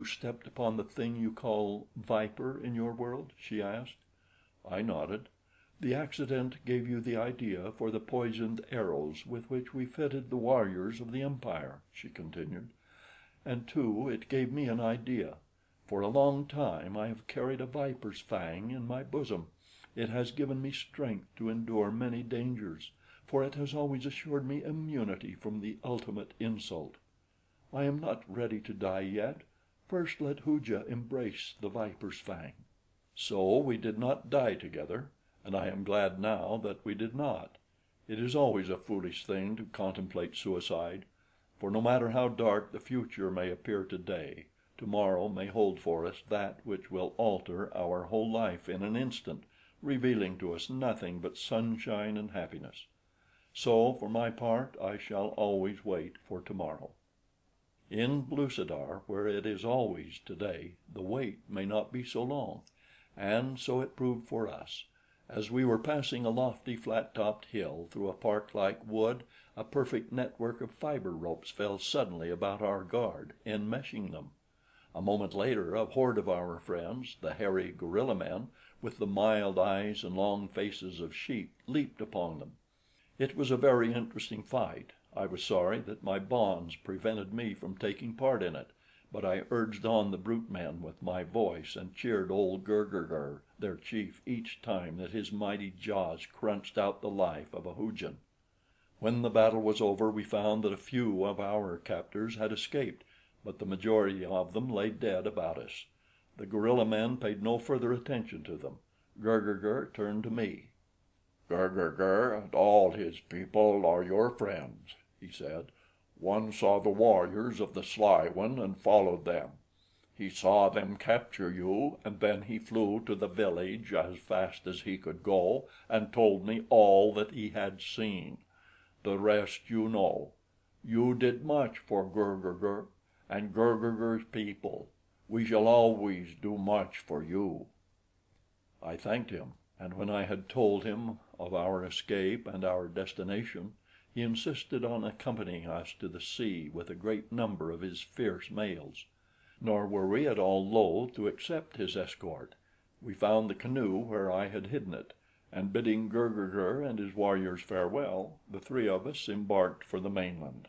stepped upon the thing you call viper in your world?" she asked. I nodded. "The accident gave you the idea for the poisoned arrows with which we fitted the warriors of the empire," she continued. "And too, it gave me an idea. For a long time I have carried a viper's fang in my bosom. It has given me strength to endure many dangers, for it has always assured me immunity from the ultimate insult. I am not ready to die yet. First let Hooja embrace the viper's fang." So we did not die together, and I am glad now that we did not. It is always a foolish thing to contemplate suicide, for no matter how dark the future may appear today, tomorrow may hold for us that which will alter our whole life in an instant, revealing to us nothing but sunshine and happiness. So for my part I shall always wait for tomorrow. In Pellucidar, where it is always today, the wait may not be so long, and so it proved for us. As we were passing a lofty flat-topped hill through a park-like wood, a perfect network of fiber ropes fell suddenly about our guard, enmeshing them. A moment later a horde of our friends, the hairy gorilla men, with the mild eyes and long faces of sheep, leaped upon them. It was a very interesting fight. I was sorry that my bonds prevented me from taking part in it, but I urged on the brute men with my voice and cheered old Gurgurgur, their chief, each time that his mighty jaws crunched out the life of a Hoojan. When the battle was over, we found that a few of our captors had escaped, but the majority of them lay dead about us. The gorilla men paid no further attention to them. Gurgurgur turned to me. "Gurgurgur and all his people are your friends," he said. "One saw the warriors of the Sly One and followed them. He saw them capture you, and then he flew to the village as fast as he could go and told me all that he had seen. The rest you know. You did much for Gurgurgur and Gurgurgur's people. We shall always do much for you." I thanked him, and when I had told him of our escape and our destination, he insisted on accompanying us to the sea with a great number of his fierce males. Nor were we at all loath to accept his escort. We found the canoe where I had hidden it, and bidding Gurgurgur and his warriors farewell, the three of us embarked for the mainland.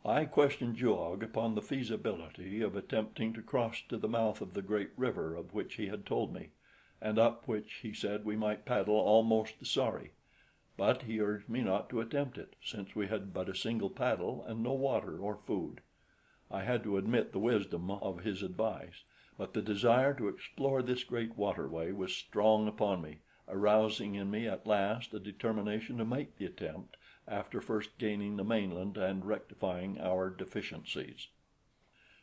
I questioned Juag upon the feasibility of attempting to cross to the mouth of the great river of which he had told me, and up which he said we might paddle almost to Sari; but he urged me not to attempt it, since we had but a single paddle and no water or food. I had to admit the wisdom of his advice, but the desire to explore this great waterway was strong upon me, arousing in me at last a determination to make the attempt after first gaining the mainland and rectifying our deficiencies.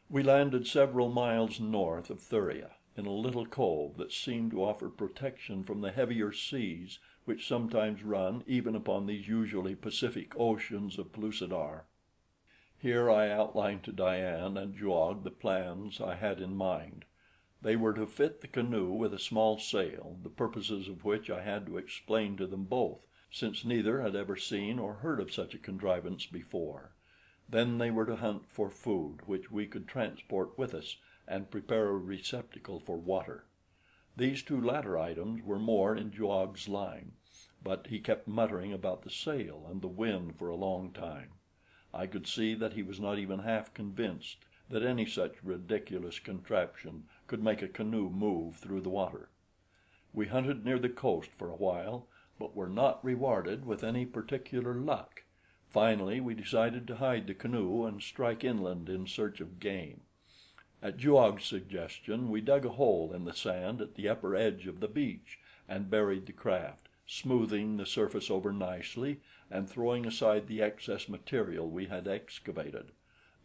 We landed several miles north of Thuria, in a little cove that seemed to offer protection from the heavier seas which sometimes run even upon these usually Pacific oceans of Pellucidar. Here I outlined to Diane and Juag the plans I had in mind. They were to fit the canoe with a small sail, the purposes of which I had to explain to them both, since neither had ever seen or heard of such a contrivance before. Then they were to hunt for food which we could transport with us, and prepare a receptacle for water. These two latter items were more in Juag's line, but he kept muttering about the sail and the wind for a long time. I could see that he was not even half convinced that any such ridiculous contraption could make a canoe move through the water. We hunted near the coast for a while, but were not rewarded with any particular luck. Finally we decided to hide the canoe and strike inland in search of game. At Juag's suggestion, we dug a hole in the sand at the upper edge of the beach and buried the craft, smoothing the surface over nicely and throwing aside the excess material we had excavated.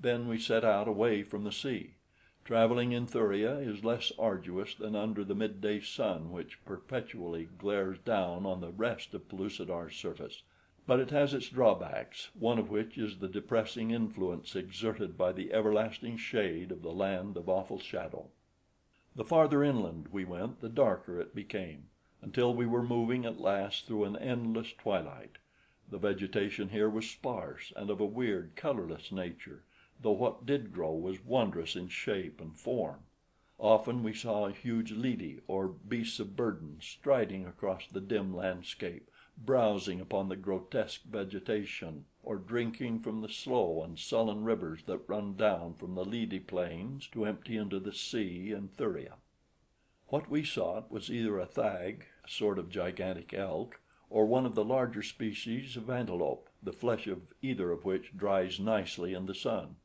Then we set out away from the sea. Traveling in Thuria is less arduous than under the midday sun which perpetually glares down on the rest of Pellucidar's surface, but it has its drawbacks, one of which is the depressing influence exerted by the everlasting shade of the land of awful shadow. The farther inland we went, the darker it became, until we were moving at last through an endless twilight. The vegetation here was sparse and of a weird, colorless nature, though what did grow was wondrous in shape and form. Often we saw huge lidi, or beasts of burden, striding across the dim landscape, browsing upon the grotesque vegetation, or drinking from the slow and sullen rivers that run down from the lidi plains to empty into the sea in Thuria. What we sought was either a thag, a sort of gigantic elk, or one of the larger species of antelope, the flesh of either of which dries nicely in the sun.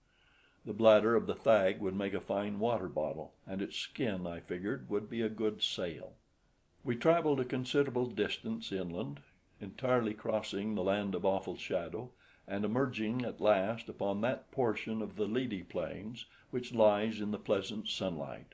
The bladder of the thag would make a fine water bottle, and its skin, I figured, would be a good sail. We traveled a considerable distance inland, entirely crossing the land of awful shadow, and emerging at last upon that portion of the lidi plains which lies in the pleasant sunlight.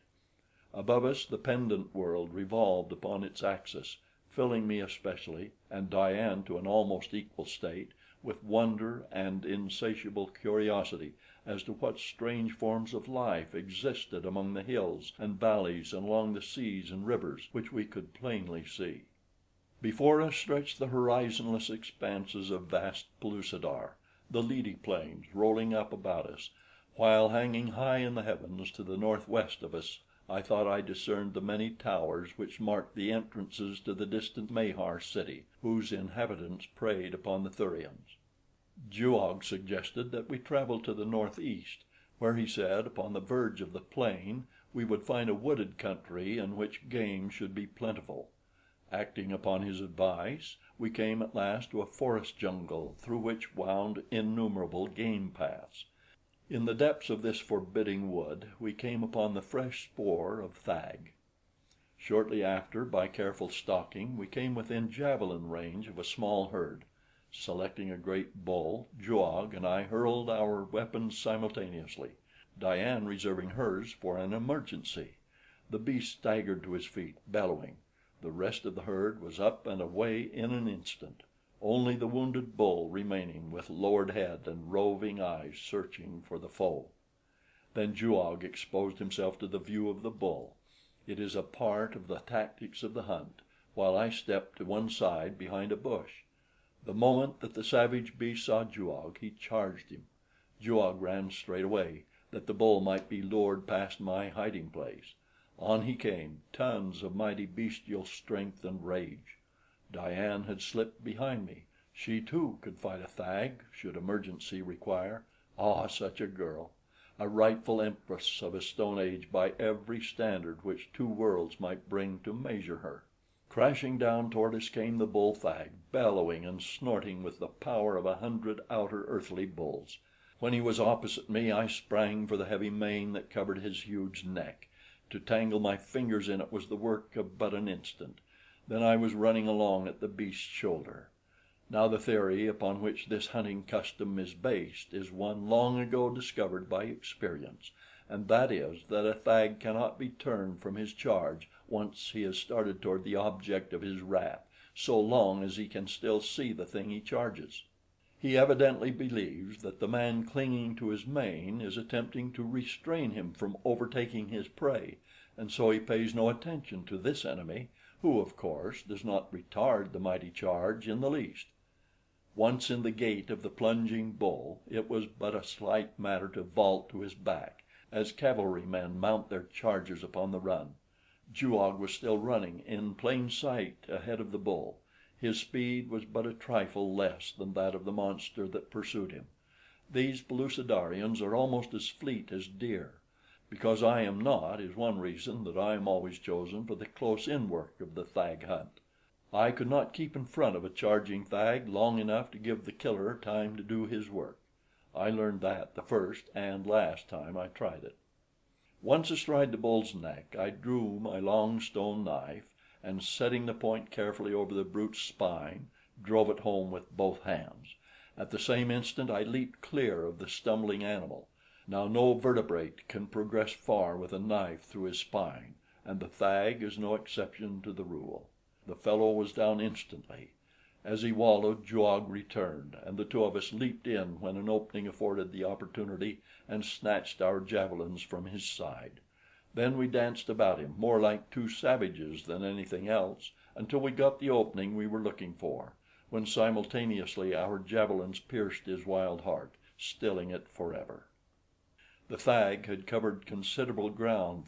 Above us the pendant world revolved upon its axis, filling me especially, and Diane to an almost equal state, with wonder and insatiable curiosity as to what strange forms of life existed among the hills and valleys and along the seas and rivers which we could plainly see. Before us stretched the horizonless expanses of vast Pellucidar, the lidi plains rolling up about us, while hanging high in the heavens to the northwest of us I thought I discerned the many towers which marked the entrances to the distant Mahar city, whose inhabitants preyed upon the Thurians. Juog suggested that we travel to the northeast, where he said upon the verge of the plain we would find a wooded country in which game should be plentiful. Acting upon his advice, we came at last to a forest jungle through which wound innumerable game paths. In the depths of this forbidding wood we came upon the fresh spoor of thag. Shortly after, by careful stalking, we came within javelin range of a small herd. Selecting a great bull, Juog and I hurled our weapons simultaneously, Diane reserving hers for an emergency. The beast staggered to his feet, bellowing. The rest of the herd was up and away in an instant, only the wounded bull remaining with lowered head and roving eyes searching for the foe. Then Juog exposed himself to the view of the bull. It is a part of the tactics of the hunt, while I stepped to one side behind a bush. The moment that the savage beast saw Juog, he charged him. Juog ran straight away, that the bull might be lured past my hiding place. On he came, tons of mighty bestial strength and rage. Diane had slipped behind me. She too could fight a thag, should emergency require. Ah, such a girl! A rightful empress of a stone age by every standard which two worlds might bring to measure her. Crashing down toward us came the bull thag, bellowing and snorting with the power of 100 outer earthly bulls. When he was opposite me, I sprang for the heavy mane that covered his huge neck. To tangle my fingers in it was the work of but an instant. Then I was running along at the beast's shoulder. Now the theory upon which this hunting custom is based is one long ago discovered by experience, and that is that a thag cannot be turned from his charge once he has started toward the object of his wrath, so long as he can still see the thing he charges. He evidently believes that the man clinging to his mane is attempting to restrain him from overtaking his prey, and so he pays no attention to this enemy, who, of course, does not retard the mighty charge in the least. Once in the gait of the plunging bull, it was but a slight matter to vault to his back, as cavalrymen mount their chargers upon the run. Juog was still running in plain sight ahead of the bull. His speed was but a trifle less than that of the monster that pursued him. These Pellucidarians are almost as fleet as deer. Because I am not is one reason that I am always chosen for the close-in work of the thag hunt. I could not keep in front of a charging thag long enough to give the killer time to do his work. I learned that the first and last time I tried it. Once astride the bull's neck, I drew my long stone knife, and setting the point carefully over the brute's spine, drove it home with both hands. At the same instant I leaped clear of the stumbling animal. Now no vertebrate can progress far with a knife through his spine, and the thag is no exception to the rule. The fellow was down instantly. As he wallowed, Juog returned, and the two of us leaped in when an opening afforded the opportunity, and snatched our javelins from his side. Then we danced about him, more like two savages than anything else, until we got the opening we were looking for, when simultaneously our javelins pierced his wild heart, stilling it forever. The thag had covered considerable ground